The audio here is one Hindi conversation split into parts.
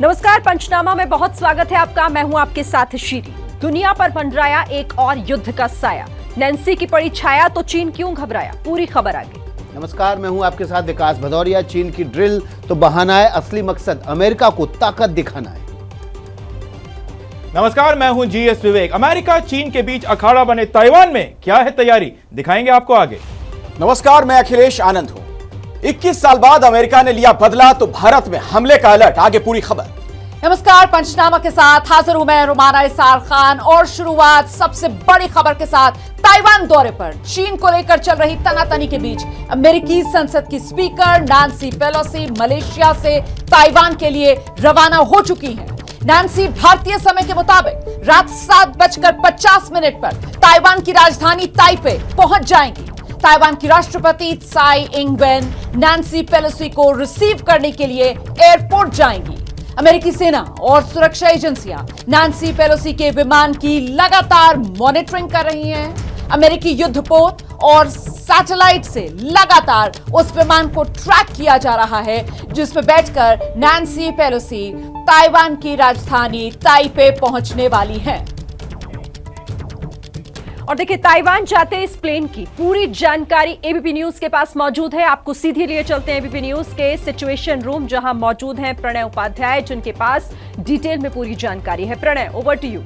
नमस्कार, पंचनामा में बहुत स्वागत है आपका। मैं हूं आपके साथ शीरी। दुनिया पर मंडराया एक और युद्ध का साया। नैन्सी की पड़ी छाया तो चीन क्यों घबराया? पूरी खबर आगे। नमस्कार, मैं हूं आपके साथ विकास भदौरिया। चीन की ड्रिल तो बहाना है, असली मकसद अमेरिका को ताकत दिखाना है। नमस्कार, मैं हूं जीएस विवेक। अमेरिका चीन के बीच अखाड़ा बने ताइवान में क्या है तैयारी, दिखाएंगे आपको आगे। नमस्कार, मैं अखिलेश आनंद हूं। 21 साल बाद अमेरिका ने लिया बदला तो भारत में हमले का अलर्ट, आगे पूरी खबर। नमस्कार, पंचनामा के साथ हाजिर हूं मैं रुमाना इसार खान और शुरुआत सबसे बड़ी खबर के साथ। ताइवान दौरे पर चीन को लेकर चल रही तनातनी के बीच अमेरिकी संसद की स्पीकर नैन्सी पेलोसी मलेशिया से ताइवान के लिए रवाना हो चुकी हैं। नैन्सी भारतीय समय के मुताबिक रात 7:50 पर ताइवान की राजधानी ताइपे पहुंच जाएंगी। ताइवान की राष्ट्रपति त्साई इंग-वेन नैन्सी पेलोसी को रिसीव करने के लिए एयरपोर्ट जाएंगी। अमेरिकी सेना और सुरक्षा एजेंसियां नैन्सी पेलोसी के विमान की लगातार मॉनिटरिंग कर रही हैं। अमेरिकी युद्धपोत और सैटेलाइट से लगातार उस विमान को ट्रैक किया जा रहा है जिसमें बैठकर नैन्सी पेलोसी ताइवान की राजधानी ताइपे पहुंचने वाली है। और देखिए, ताइवान जाते इस प्लेन की पूरी जानकारी एबीपी न्यूज के पास मौजूद है। आपको सीधे लिए चलते हैं एबीपी न्यूज के सिचुएशन रूम, जहां मौजूद हैं प्रणय उपाध्याय, जिनके पास डिटेल में पूरी जानकारी है। Pranay, over to you.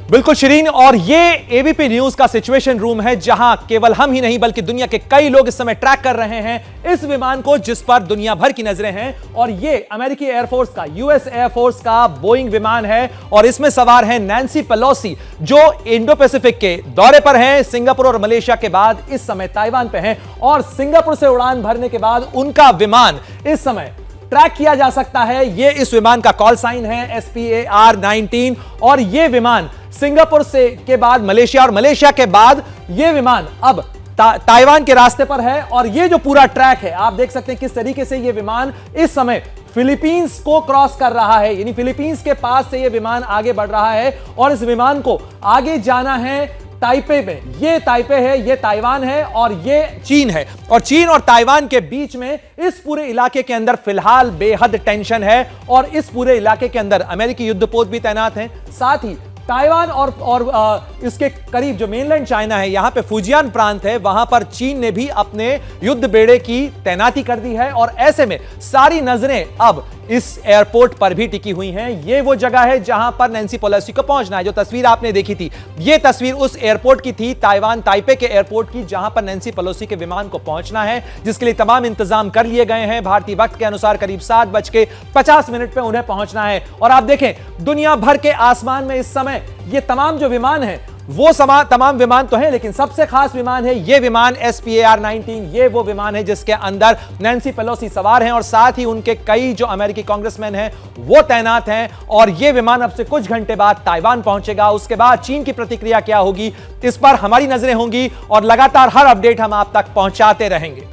बिल्कुल शिरीन, और ये एबीपी न्यूज का सिचुएशन रूम है जहां केवल हम ही नहीं बल्कि दुनिया के कई लोग इस समय ट्रैक कर रहे हैं इस विमान को जिस पर दुनिया भर की नजरें हैं। और ये अमेरिकी एयरफोर्स का, यूएस एयरफोर्स का बोइंग विमान है और इसमें सवार है नैन्सी पेलोसी, जो इंडो पैसिफिक के दौरे पर हैं। सिंगापुर और मलेशिया के बाद इस समय ताइवान पे हैं और सिंगापुर से उड़ान भरने के बाद उनका विमान इस समय ट्रैक किया जा सकता है। ये इस विमान का कॉल साइन है SPAR-19 और ये विमान सिंगापुर से के बाद मलेशिया और मलेशिया के बाद ये विमान अब ताइवान के रास्ते पर है। और ये जो पूरा ट्रैक है, आप देख सकते हैं किस तरीके से ये विमान इस समय फिलीपींस को क्रॉस कर रहा है, यानी फिलीपींस के पास से ये विमान आगे बढ़ रहा है और इस विमान को आगे जाना है ताइपे में। ये ताइपे है, ये ताइवान है और ये चीन है। और चीन और ताइवान के बीच में इस पूरे इलाके के अंदर फिलहाल बेहद टेंशन है और इस पूरे इलाके के अंदर अमेरिकी युद्धपोत भी तैनात हैं। साथ ही ताइवान और इसके करीब जो मेनलैंड चाइना है, यहां पे फुजियान प्रांत है, वहां पर चीन ने भी अपने युद्ध बेड़े की तैनाती कर दी है। और ऐसे में सारी नजरें अब इस एयरपोर्ट पर भी टिकी हुई हैं। ये वो जगह है जहां पर नैन्सी पेलोसी को पहुंचना है। जो तस्वीर आपने देखी थी, ये तस्वीर उस एयरपोर्ट की थी, ताइवान ताइपे के एयरपोर्ट की, जहां पर नैन्सी पेलोसी के विमान को पहुंचना है, जिसके लिए तमाम इंतजाम कर लिए गए हैं। भारतीय वक्त के अनुसार करीब 7:50 पे उन्हें पहुंचना है। और आप देखें, दुनिया भर के आसमान में इस समय ये तमाम जो विमान है, वो तमाम विमान तो हैं, लेकिन सबसे खास विमान है ये विमान SPAR-19। ये वो विमान है जिसके अंदर नैन्सी पेलोसी सवार हैं और साथ ही उनके कई जो अमेरिकी कांग्रेसमैन हैं वो तैनात हैं। और ये विमान अब से कुछ घंटे बाद ताइवान पहुंचेगा। उसके बाद चीन की प्रतिक्रिया क्या होगी, इस पर हमारी नजरें होंगी और लगातार हर अपडेट हम आप तक पहुंचाते रहेंगे।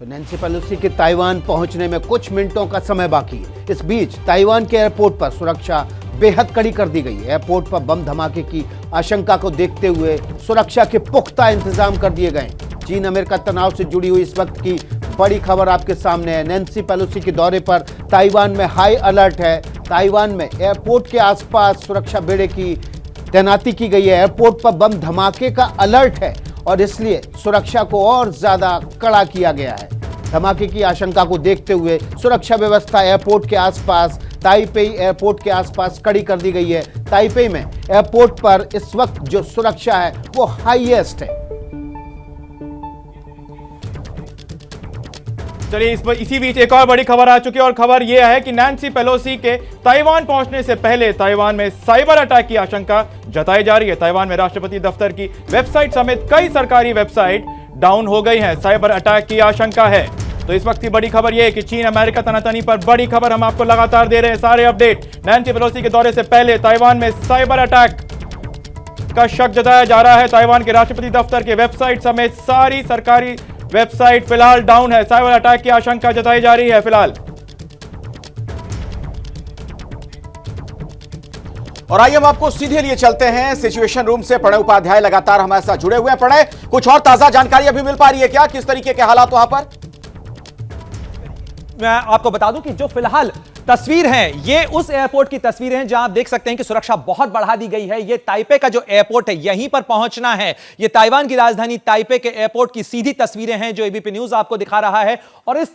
तो नैन्सी पेलोसी के ताइवान पहुंचने में कुछ मिनटों का समय बाकी है। इस बीच ताइवान के एयरपोर्ट पर सुरक्षा बेहद कड़ी कर दी गई है। एयरपोर्ट पर बम धमाके की आशंका को देखते हुए सुरक्षा के पुख्ता इंतजाम कर दिए गए। चीन अमेरिका तनाव से जुड़ी हुई इस वक्त की बड़ी खबर आपके सामने है। नैन्सी पेलोसी के दौरे पर ताइवान में हाई अलर्ट है। ताइवान में एयरपोर्ट के आसपास सुरक्षा बेड़े की तैनाती की गई है। एयरपोर्ट पर बम धमाके का अलर्ट है और इसलिए सुरक्षा को और ज्यादा कड़ा किया गया है। धमाके की आशंका को देखते हुए सुरक्षा व्यवस्था एयरपोर्ट के आसपास, ताइपे एयरपोर्ट के आसपास कड़ी कर दी गई है। ताइपे में एयरपोर्ट पर इस वक्त जो सुरक्षा है वो हाईएस्ट है। चलिए, इसी बीच एक और बड़ी खबर आ चुकी है और खबर यह है कि नैन्सी पेलोसी के ताइवान पहुंचने से पहले ताइवान में साइबर अटैक की आशंका जताई जा रही है। ताइवान में राष्ट्रपति दफ्तर की वेबसाइट समेत कई सरकारी वेबसाइट डाउन हो गई हैं। साइबर अटैक की आशंका है। तो इस वक्त की बड़ी खबर यह है कि चीन अमेरिका तनातनी पर बड़ी खबर हम आपको लगातार दे रहे हैं, सारे अपडेट। नैन्सी पेलोसी के दौरे से पहले ताइवान में साइबर अटैक का शक जताया जा रहा है। ताइवान के राष्ट्रपति दफ्तर के वेबसाइट समेत सारी सरकारी वेबसाइट फिलहाल डाउन है। साइबर अटैक की आशंका जताई जा रही है फिलहाल। और आइए हम आपको सीधे लिए चलते हैं सिचुएशन रूम से। प्रणय उपाध्याय लगातार हमारे साथ जुड़े हुए हैं। प्रणय, कुछ और ताजा जानकारी अभी मिल पा रही है क्या? किस तरीके के हालात वहां पर? मैं आपको बता दूं कि जो फिलहाल तस्वीर है ये उस एयरपोर्ट की तस्वीर हैं जहां आप देख सकते हैं कि सुरक्षा बहुत बढ़ा दी गई है। ये ताइपे का जो एयरपोर्ट है यहीं पर पहुंचना है। ये ताइवान की राजधानी ताइपे के एयरपोर्ट की सीधी तस्वीरें हैं जो एबीपी न्यूज आपको दिखा रहा है। और इन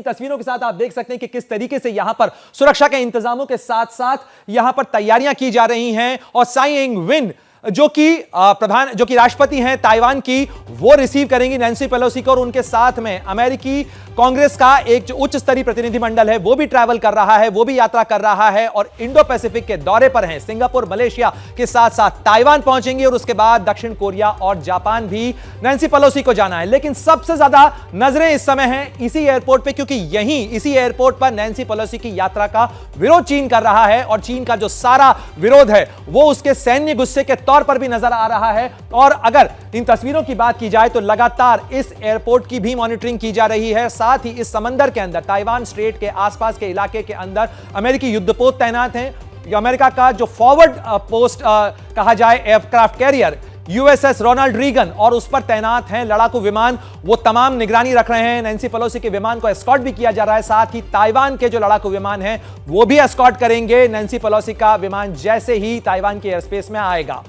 तस्वीरों के साथ आप देख सकते हैं कि किस तरीके से यहां पर सुरक्षा के इंतजामों के साथ साथ यहां पर तैयारियां की जा रही हैं। और साई इंग वेन जो कि राष्ट्रपति हैं ताइवान की, वो रिसीव करेंगी नैन्सी पेलोसी को। और उनके साथ में अमेरिकी कांग्रेस का एक जो उच्च स्तरीय प्रतिनिधिमंडल है वो भी ट्रैवल कर रहा है, वो भी यात्रा कर रहा है और इंडो पैसिफिक के दौरे पर हैं। सिंगापुर, मलेशिया के साथ साथ ताइवान पहुंचेंगे और उसके बाद दक्षिण कोरिया और जापान भी नैन्सी पेलोसी को जाना है। लेकिन सबसे ज्यादा नजरें इस समय हैं इसी एयरपोर्ट पे, क्योंकि यहीं इसी एयरपोर्ट पर नैन्सी पेलोसी की यात्रा का विरोध चीन कर रहा है। और चीन का जो सारा विरोध है वो उसके सैन्य गुस्से के तौर पर भी नजर आ रहा है। और अगर इन तस्वीरों की बात की जाए तो लगातार इस एयरपोर्ट की भी मॉनिटरिंग की जा रही है। साथ ही इस समंदर के अंदर ताइवान स्ट्रेट के आसपास के इलाके के अंदर अमेरिकी युद्धपोत तैनात हैं। अमेरिका का जो फॉरवर्ड पोस्ट कहा जाए aircraft carrier USS Ronald Reagan और उस पर तैनात हैं लड़ाकू विमान, वो तमाम निगरानी रख रहे हैं। नैन्सी पेलोसी के विमान को एस्कॉर्ट भी किया जा रहा है। साथ ही ताइवान के जो लड़ाकू विमान हैं वो भी एस्कॉर्ट करेंगे नैन्सी पेलोसी का विमान जैसे ही ताइवान के एयरस्पेस में आएगा।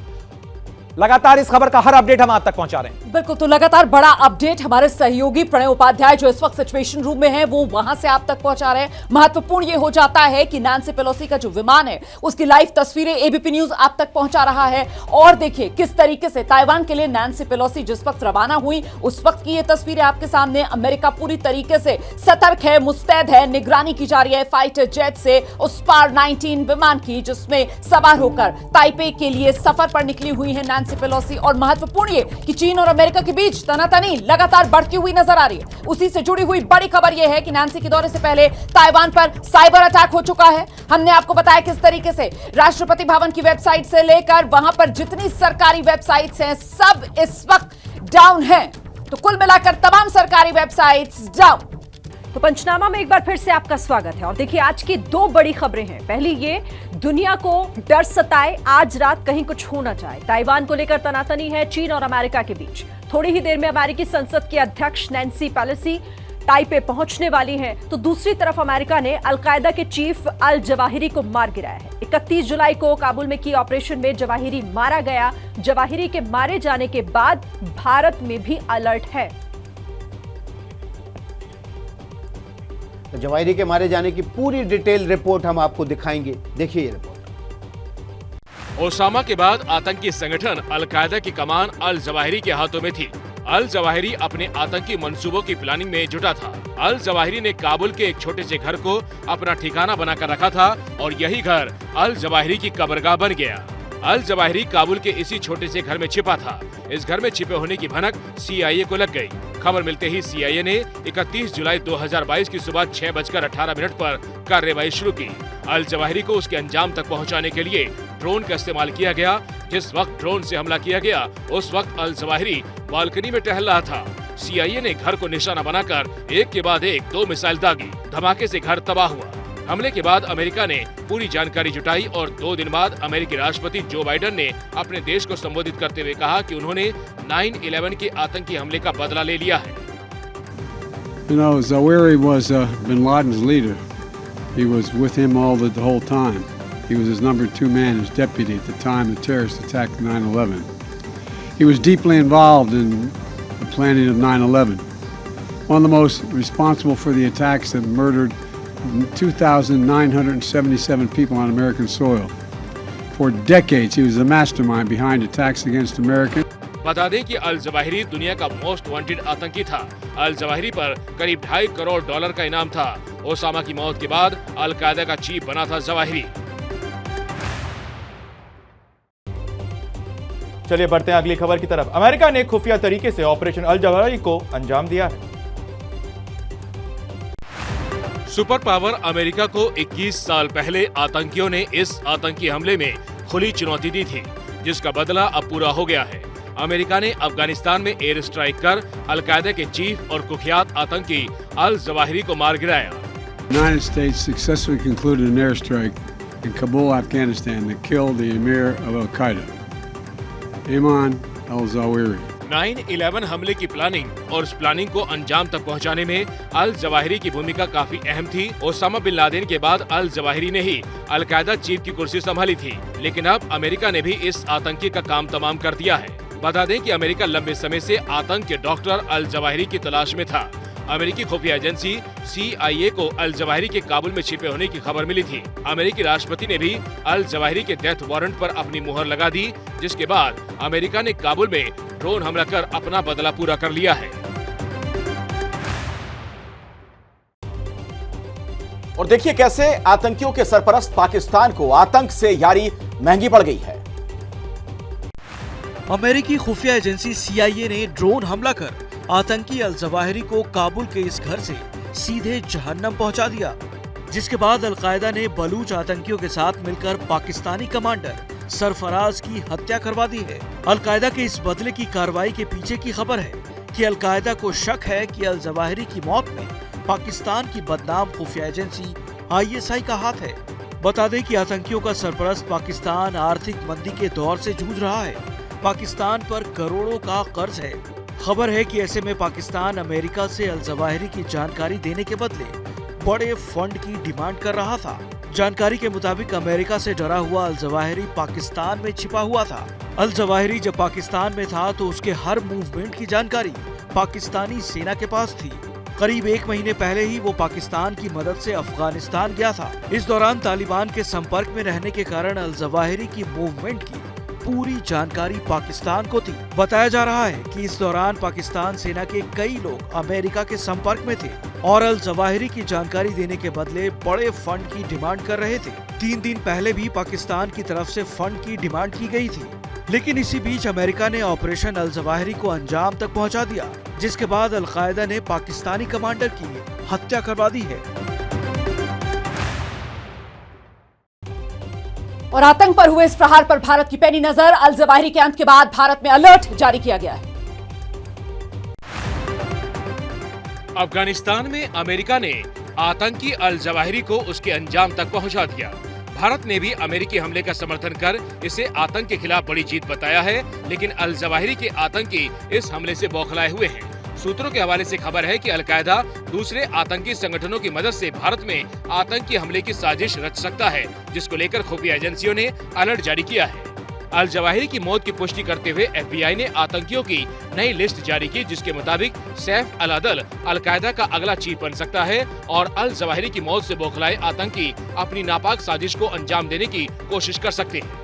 लगातार इस खबर का हर अपडेट हम आप तक पहुंचा रहे हैं। बिल्कुल, तो लगातार बड़ा अपडेट हमारे सहयोगी प्रणय उपाध्याय जो इस वक्त सिचुएशन रूम में है वो वहां से आप तक पहुंचा रहे हैं। महत्वपूर्ण ये हो जाता है कि नैन्सी पेलोसी का जो विमान है उसकी लाइव तस्वीरें एबीपी न्यूज आप तक पहुंचा रहा है। और देखिए किस तरीके से ताइवान के लिए नैन्सी पेलोसी जिस वक्त रवाना हुई उस वक्त की ये तस्वीरें आपके सामने। अमेरिका पूरी तरीके से सतर्क है, मुस्तैद है, निगरानी की जा रही है फाइटर जेट से उस पार 19 विमान की जिसमें सवार होकर ताइपे के लिए सफर पर निकली हुई है नैन्सी पेलोसी। और महत्वपूर्ण ये कि चीन और अमेरिका के बीच तनातनी लगातार बढ़ती हुई नजर आ रही है। उसी से जुड़ी हुई बड़ी खबर यह है कि नैन्सी के दौरे से पहले ताइवान पर साइबर अटैक हो चुका है। हमने आपको बताया किस तरीके से राष्ट्रपति भवन की वेबसाइट से लेकर वहां पर जितनी सरकारी वेबसाइट्स हैं सब इस वक्त डाउन है। तो कुल मिलाकर तमाम सरकारी वेबसाइट्स डाउन। तो पंचनामा में एक बार फिर से आपका स्वागत है। और देखिए आज की दो बड़ी खबरें हैं। पहली ये, दुनिया को डर सताए, आज रात कहीं कुछ हो ना जाए। ताइवान को लेकर तनातनी है चीन और अमेरिका के बीच। थोड़ी ही देर में अमेरिकी संसद के अध्यक्ष नैन्सी पेलोसी ताइपे पहुंचने वाली हैं। तो दूसरी तरफ अमेरिका ने अलकायदा के चीफ अल जवाहिरी को मार गिराया है। 31 जुलाई को काबुल में की ऑपरेशन में जवाहिरी मारा गया। जवाहिरी के मारे जाने के बाद भारत में भी अलर्ट है। जवाहिरी के मारे जाने की पूरी डिटेल रिपोर्ट हम आपको दिखाएंगे। देखिए ये रिपोर्ट। ओसामा के बाद आतंकी संगठन अलकायदा की कमान अल जवाहिरी के हाथों में थी। अल जवाहिरी अपने आतंकी मंसूबों की प्लानिंग में जुटा था। अल जवाहिरी ने काबुल के एक छोटे से घर को अपना ठिकाना बनाकर रखा था और यही घर अल जवाहिरी की कब्रगाह बन गया। अल जवाहिरी काबुल के इसी छोटे से घर में छिपा था। इस घर में छिपे होने की भनक सीआईए को लग गई। खबर मिलते ही सीआईए ने 31 जुलाई 2022 की सुबह 6:18 पर कार्रवाई शुरू की। अल जवाहिरी को उसके अंजाम तक पहुंचाने के लिए ड्रोन का इस्तेमाल किया गया। जिस वक्त ड्रोन से हमला किया गया उस वक्त अल जवाहिरी बालकनी में टहल रहा था। सीआईए ने घर को निशाना बनाकर एक के बाद एक 2 मिसाइल दागी। धमाके से घर तबाह हुआ। हमले के बाद अमेरिका ने पूरी जानकारी जुटाई और 2 दिन बाद अमेरिकी राष्ट्रपति जो बाइडेन ने अपने देश को संबोधित करते हुए कहा कि उन्होंने 9/11 के आतंकी हमले का बदला ले लिया है। You know, Zawahiri was bin Laden's leader. He was with him the whole time. He was his number 2 man, his deputy at the time the terrorist attack of 9/11. He was deeply involved in the planning of 9/11. One of the most responsible for the attacks that murdered 2,977 people on American soil. For decades, he was the mastermind behind attacks against Americans. बता दें कि अल जवाहिरी दुनिया का मोस्ट वांटेड आतंकी था। अल जवाहिरी पर करीब $2.5 करोड़ का इनाम था। ओसामा की मौत के बाद अल कायदा का चीफ बना था जवाहिरी। चलिए बढ़ते हैं अगली खबर की तरफ। अमेरिका ने खुफिया तरीके से ऑपरेशन अल जवाहिरी को अंजाम दिया है। सुपर पावर अमेरिका को 21 साल पहले आतंकियों ने इस आतंकी हमले में खुली चुनौती दी थी, जिसका बदला अब पूरा हो गया है। अमेरिका ने अफगानिस्तान में एयर स्ट्राइक कर अलकायदा के चीफ और कुख्यात आतंकी अल जवाहिरी को मार गिराया। The United States successfully concluded an airstrike in Kabul, Afghanistan, that killed the emir of Al Qaeda, Ayman al-Zawahiri. 9/11 हमले की प्लानिंग और उस प्लानिंग को अंजाम तक पहुंचाने में अल जवाहिरी की भूमिका काफी अहम थी। ओसामा बिन लादेन के बाद अल जवाहिरी ने ही अल कायदा चीफ की कुर्सी संभाली थी, लेकिन अब अमेरिका ने भी इस आतंकी का काम तमाम कर दिया है। बता दें कि अमेरिका लंबे समय से आतंक के डॉक्टर अल जवाहिरी की तलाश में था। अमेरिकी खुफिया एजेंसी CIA को अल जवाहिरी के काबुल में छिपे होने की खबर मिली थी। अमेरिकी राष्ट्रपति ने भी अल जवाहिरी के डेथ वारंट पर अपनी मुहर लगा दी, जिसके बाद अमेरिका ने काबुल में ड्रोन हमला कर अपना बदला पूरा कर लिया है। और देखिए कैसे आतंकियों के सरपरस्त पाकिस्तान को आतंक से यारी महंगी पड़ गई है। अमेरिकी खुफिया एजेंसी CIA ने ड्रोन हमला कर आतंकी अल जवाहिरी को काबुल के इस घर से सीधे जहन्नम पहुंचा दिया, जिसके बाद अल कायदा ने बलूच आतंकियों के साथ मिलकर पाकिस्तानी कमांडर सरफराज की हत्या करवा दी है। अल कायदा के इस बदले की कार्रवाई के पीछे की खबर है कि अल कायदा को शक है कि अल जवाहिरी की मौत में पाकिस्तान की बदनाम खुफिया एजेंसी ISI का हाथ है। बता दें कि आतंकियों का सरपरस्त पाकिस्तान आर्थिक मंदी के दौर से जूझ रहा है। पाकिस्तान पर करोड़ों का कर्ज है। खबर है कि ऐसे में पाकिस्तान अमेरिका से अल जवाहिरी की जानकारी देने के बदले बड़े फंड की डिमांड कर रहा था। जानकारी के मुताबिक अमेरिका से डरा हुआ अल जवाहिरी पाकिस्तान में छिपा हुआ था। अल जवाहिरी जब पाकिस्तान में था तो उसके हर मूवमेंट की जानकारी पाकिस्तानी सेना के पास थी। करीब 1 महीने पहले ही वो पाकिस्तान की मदद से अफगानिस्तान गया था। इस दौरान तालिबान के संपर्क में रहने के कारण अल जवाहिरी की मूवमेंट की पूरी जानकारी पाकिस्तान को थी। बताया जा रहा है कि इस दौरान पाकिस्तान सेना के कई लोग अमेरिका के संपर्क में थे और अल जवाहिरी की जानकारी देने के बदले बड़े फंड की डिमांड कर रहे थे। 3 दिन पहले भी पाकिस्तान की तरफ से फंड की डिमांड की गई थी, लेकिन इसी बीच अमेरिका ने ऑपरेशन अल जवाहिरी को अंजाम तक पहुंचा दिया, जिसके बाद अल कायदा ने पाकिस्तानी कमांडर की हत्या करवा दी है। और आतंक पर हुए इस प्रहार पर भारत की पैनी नजर। अल जवाहिरी के अंत के बाद भारत में अलर्ट जारी किया गया है। अफगानिस्तान में अमेरिका ने आतंकी अल जवाहिरी को उसके अंजाम तक पहुंचा दिया। भारत ने भी अमेरिकी हमले का समर्थन कर इसे आतंक के खिलाफ बड़ी जीत बताया है, लेकिन अल जवाहिरी के आतंकी इस हमले से बौखलाए हुए हैं। सूत्रों के हवाले से खबर है कि अल कायदा दूसरे आतंकी संगठनों की मदद से भारत में आतंकी हमले की साजिश रच सकता है, जिसको लेकर खुफिया एजेंसियों ने अलर्ट जारी किया है। अल जवाहिरी की मौत की पुष्टि करते हुए FBI ने आतंकियों की नई लिस्ट जारी की, जिसके मुताबिक सैफ अल अदल अल कायदा का अगला चीफ बन सकता है और अल जवाहिरी की मौत से बौखलाए आतंकी अपनी नापाक साजिश को अंजाम देने की कोशिश कर सकते हैं।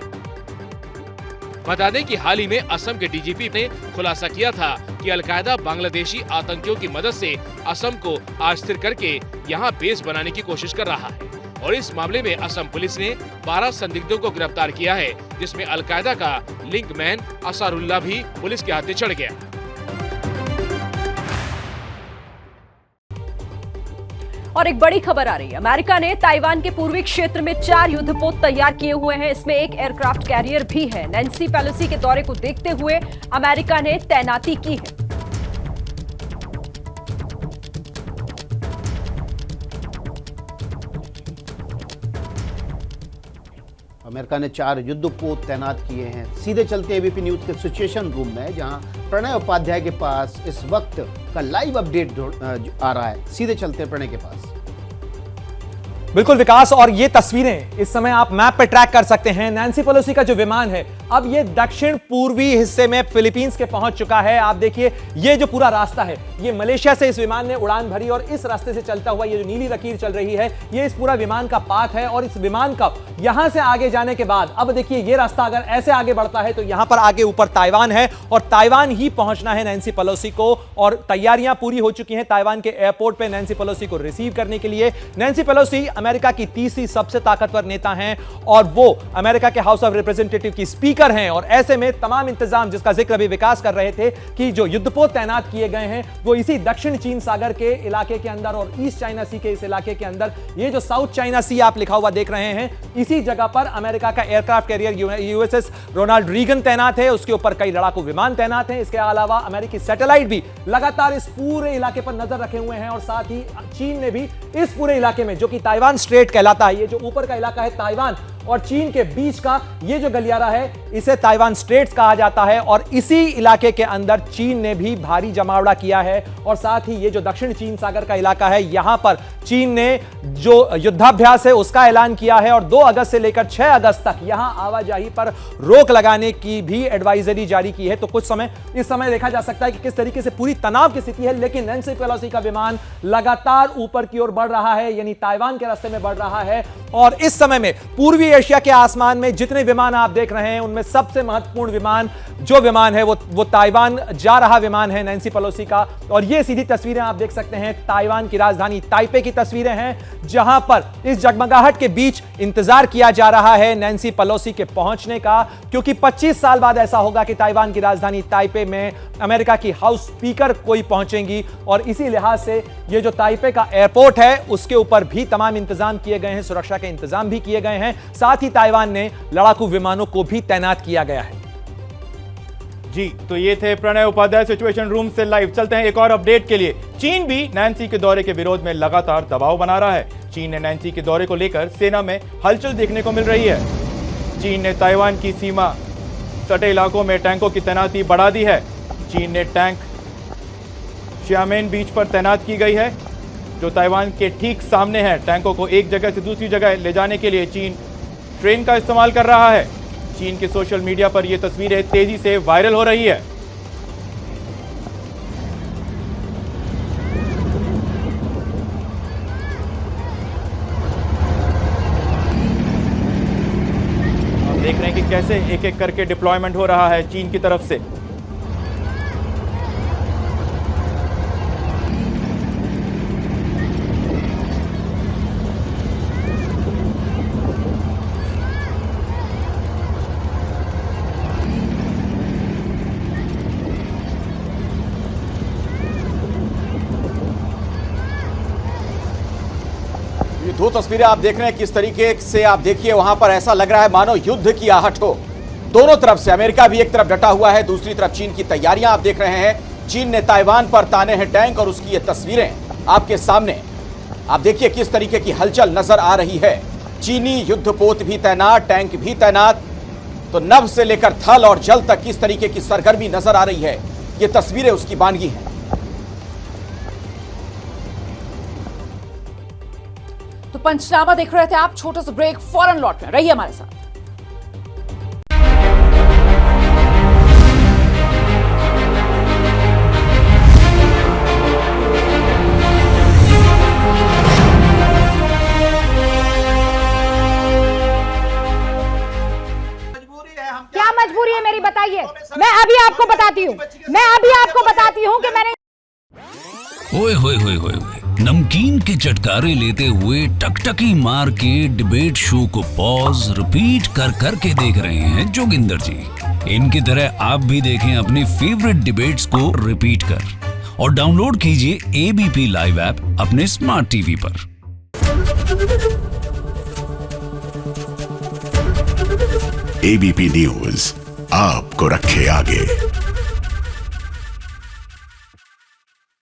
बता दें कि हाल ही में असम के DGP ने खुलासा किया था कि अल कायदा बांग्लादेशी आतंकियों की मदद से असम को अस्थिर करके यहां बेस बनाने की कोशिश कर रहा है और इस मामले में असम पुलिस ने 12 संदिग्धों को गिरफ्तार किया है, जिसमें अल कायदा का लिंकमैन असारुल्लाह भी पुलिस के हाथे चढ़ गया। और एक बड़ी खबर आ रही है। अमेरिका ने ताइवान के पूर्वी क्षेत्र में 4 युद्धपोत तैयार किए हुए हैं। इसमें एक एयरक्राफ्ट कैरियर भी है। नैन्सी पेलोसी के दौरे को देखते हुए अमेरिका ने तैनाती की है। अमेरिका ने 4 युद्धपोत तैनात किए हैं। सीधे चलते ABP न्यूज के सिचुएशन रूम में, जहां प्रणय उपाध्याय के पास इस वक्त का लाइव अपडेट आ रहा है। सीधे चलते प्रणय के पास। बिल्कुल विकास, और ये तस्वीरें इस समय आप मैप पे ट्रैक कर सकते हैं। नैन्सी पेलोसी का जो विमान है अब ये दक्षिण पूर्वी हिस्से में फिलीपींस के पहुंच चुका है। आप देखिए ये जो पूरा रास्ता है, ये मलेशिया से इस विमान ने उड़ान भरी और इस रास्ते से चलता हुआ ये जो नीली लकीर चल रही है, ये इस पूरा विमान का पाथ है। और इस विमान का यहां से आगे जाने के बाद अब देखिए ये रास्ता अगर ऐसे आगे बढ़ता है तो यहां पर आगे ऊपर ताइवान है और ताइवान ही पहुंचना है नैन्सी पेलोसी को। और तैयारियां पूरी हो चुकी हैं ताइवान के एयरपोर्ट पे नैन्सी पेलोसी को रिसीव करने के लिए। नैन्सी पेलोसी अमेरिका की तीसरी सबसे ताकतवर नेता हैं और वो अमेरिका के हाउस ऑफ रिप्रेजेंटेटिव की स्पीकर हैं। और ऐसे में तमाम इंतजाम जिसका जिक्र अभी विकास कर रहे थे कि जो युद्धपोत तैनात किए गए हैं वो इसी दक्षिण चीन सागर के इलाके के अंदर और ईस्ट चाइना सी के इस इलाके के अंदर, ये जो साउथ चाइना सी आप लिखा हुआ देख रहे हैं, इसी जगह पर अमेरिका का aircraft carrier USS Ronald Reagan तैनात है। उसके ऊपर कई लड़ाकू विमान तैनात हैं। इसके अलावा अमेरिकी सैटेलाइट भी लगातार इस पूरे इलाके पर नजर रखे हुए हैं और साथ ही चीन ने भी इस पूरे इलाके में, जो कि ताइवान ताइवान स्ट्रेट कहलाता है। ये जो ऊपर का इलाका है ताइवान और चीन के बीच का ये जो गलियारा है इसे ताइवान स्ट्रेट्स कहा जाता है। और इसी इलाके के अंदर चीन ने भी भारी जमावड़ा किया है। और साथ ही ये जो दक्षिण चीन सागर का इलाका है यहां पर चीन ने जो युद्धाभ्यास है उसका ऐलान किया है और 2 अगस्त से लेकर 6 अगस्त तक यहां आवाजाही पर रोक लगाने की भी एडवाइजरी जारी की है। तो कुछ समय इस समय देखा जा सकता है कि किस तरीके से पूरी तनाव की स्थिति है, लेकिन नैन्सी पेलोसी का विमान लगातार ऊपर की ओर बढ़ रहा है, यानी ताइवान के रास्ते में बढ़ रहा है। और इस समय में पूर्वी एशिया के आसमान में जितने विमान आप देख रहे हैं उनमें सबसे महत्वपूर्ण विमान जो विमान है वो ताइवान जा रहा विमान है नैन्सी पेलोसी का। और ये सीधी तस्वीरें आप देख सकते हैं ताइवान की राजधानी ताइपे की तस्वीरें हैं, जहां पर इस जगमगाहट के बीच इंतजार किया जा रहा है नैन्सी पेलोसी के पहुंचने का, क्योंकि 25 साल बाद ऐसा होगा कि ताइवान की राजधानी ताइपे में अमेरिका की हाउस स्पीकर कोई पहुंचेंगी। और इसी लिहाज से ये जो ताइपे का एयरपोर्ट है उसके ऊपर भी तमाम इंतजाम किए गए हैं, सुरक्षा के इंतजाम भी किए गए हैं। साथ ही ताइवान ने लड़ाकू विमानों को भी तैनात किया गया है। जी, तो ये थे प्रणय उपाध्याय सिचुएशन रूम से लाइव। चलते हैं एक और अपडेट के लिए। चीन भी नैन्सी के दौरे के विरोध में लगातार दबाव बना रहा है। चीन ने नैन्सी के दौरे को लेकर सेना में हलचल देखने को मिल रही है। चीन ने ताइवान की सीमा सटे इलाकों में टैंकों की तैनाती बढ़ा दी है। चीन ने टैंक शियामेन बीच पर तैनात की गई है, जो ताइवान के ठीक सामने है। टैंकों को एक जगह से दूसरी जगह ले जाने के लिए चीन ट्रेन का इस्तेमाल कर रहा है। चीन के सोशल मीडिया पर यह तस्वीरें तेजी से वायरल हो रही है। आप देख रहे हैं कि कैसे एक एक करके डिप्लॉयमेंट हो रहा है चीन की तरफ से। ये 2 तस्वीरें आप देख रहे हैं किस तरीके से, आप देखिए वहां पर ऐसा लग रहा है मानो युद्ध की आहट हो। दोनों तरफ से अमेरिका भी एक तरफ डटा हुआ है, दूसरी तरफ चीन की तैयारियां आप देख रहे हैं। चीन ने ताइवान पर ताने हैं टैंक और उसकी ये तस्वीरें आपके सामने। आप देखिए किस तरीके की हलचल नजर आ रही है। चीनी युद्धपोत भी तैनात, टैंक भी तैनात, तो नभ से लेकर थल और जल तक किस तरीके की सरगर्मी नजर आ रही है, ये तस्वीरें उसकी बानगी हैं। तो पंचनामा देख रहे थे आप, छोटा सा ब्रेक, फौरन लौट में रहिए हमारे साथ। क्या मजबूरी है मेरी, बताइए। मैं अभी आपको बताती हूँ कि मैंने ओए होए होए होए होए, नमकीन के चटकारे लेते हुए टकटकी मार के डिबेट शो को पॉज रिपीट कर कर के देख रहे हैं जोगिंदर जी। इनकी तरह आप भी देखें अपनी फेवरेट डिबेट्स को रिपीट कर और डाउनलोड कीजिए एबीपी लाइव ऐप अपने स्मार्ट टीवी पर। एबीपी न्यूज आपको रखे आगे।